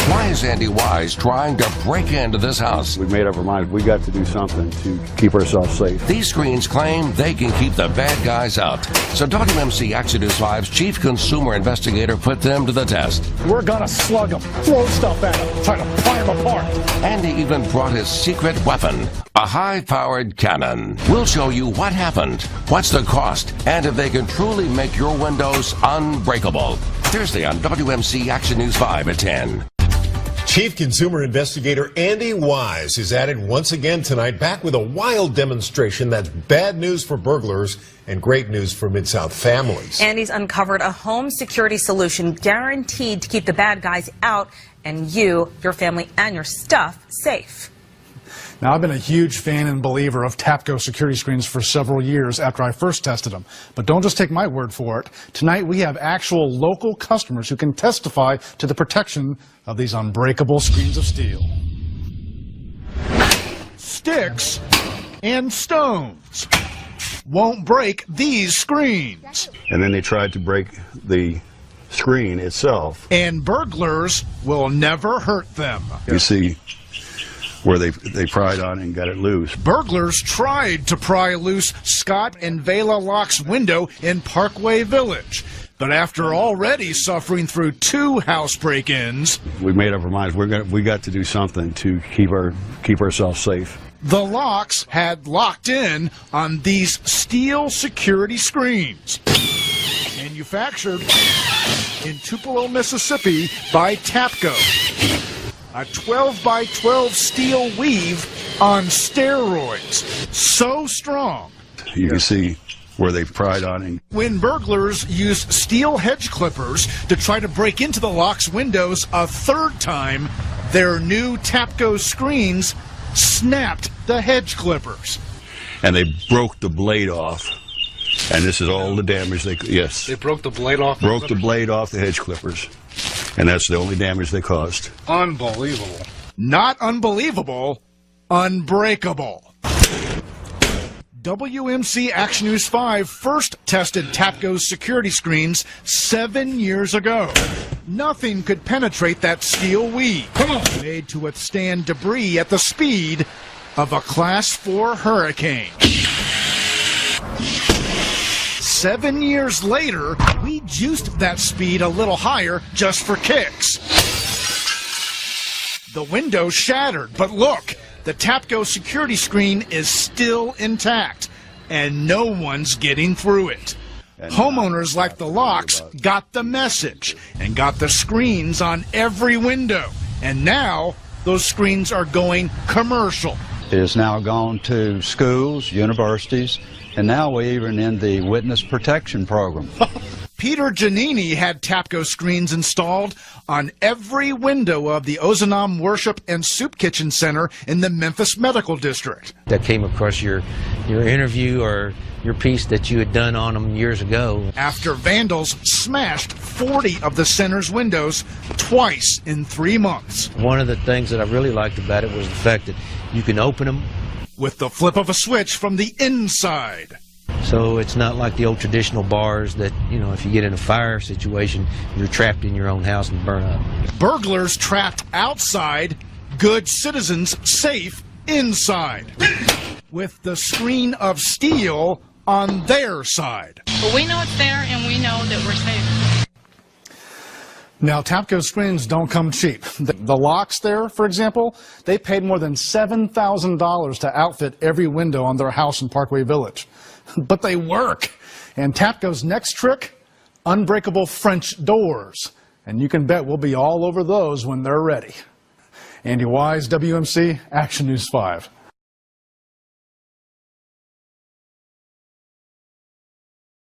Why is Andy Wise trying to break into this house? We made up our minds. We got to do something to keep ourselves safe. These screens claim they can keep the bad guys out. So WMC Action News 5's chief consumer investigator put them to the test. We're gonna slug them, throw stuff at them, try to pry them apart. Andy even brought his secret weapon, a high-powered cannon. We'll show you what happened, what's the cost, and if they can truly make your windows unbreakable. Thursday on WMC Action News 5 at 10. Chief Consumer Investigator Andy Wise is at it once again tonight, back with a wild demonstration that's bad news for burglars and great news for Mid-South families. Andy's uncovered a home security solution guaranteed to keep the bad guys out and you, your family, and your stuff safe. Now, I've been a huge fan and believer of TAPCO security screens for several years after I first tested them. But don't just take my word for it. Tonight, we have actual local customers who can testify to the protection of these unbreakable screens of steel. Sticks and stones won't break these screens. And then they tried to break the screen itself. And burglars will never hurt them. You see where they pried on it and got it loose. Burglars tried to pry loose Scott and Vela Locke's window in Parkway Village. But after already suffering through 2 house break-ins, We made up our minds. We got to do something to keep ourselves safe. the Locks had locked in on these steel security screens. Manufactured in Tupelo, Mississippi by TAPCO. A 12 by 12 steel weave on steroids. So strong. You can see where they pried on it. When burglars used steel hedge clippers to try to break into the Locks' windows a third time, their new TAPCO screens snapped the hedge clippers. And they broke the blade off. And this is all the damage yes. They broke the blade off? Broke the blade off the hedge clippers. And that's the only damage they caused. Unbelievable. Not unbelievable, unbreakable. WMC Action News 5 first tested TAPCO's security screens 7 years ago. Nothing could penetrate that steel weave, made to withstand debris at the speed of a Class 4 hurricane. 7 years later, we juiced that speed a little higher just for kicks. The window shattered, but look, the TAPCO security screen is still intact, and no one's getting through it. Homeowners like the Locks got the message and got the screens on every window, and now those screens are going commercial. It has now gone to schools, universities, and now we're even in the witness protection program. Peter Giannini had TAPCO screens installed on every window of the Ozanam Worship and Soup Kitchen Center in the Memphis Medical District. That came across your interview or your piece that you had done on them years ago. After vandals smashed 40 of the center's windows twice in 3 months. One of the things that I really liked about it was the fact that you can open them with the flip of a switch from the inside. So it's not like the old traditional bars that, you know, if you get in a fire situation, you're trapped in your own house and burn up. Burglars trapped outside, good citizens safe inside. With the screen of steel on their side. But we know it's there and we know that we're safe. Now, TAPCO screens don't come cheap. The Locks there, for example, they paid more than $7,000 to outfit every window on their house in Parkway Village. But they work. And TAPCO's next trick, unbreakable French doors. And you can bet we'll be all over those when they're ready. Andy Wise, WMC, Action News 5.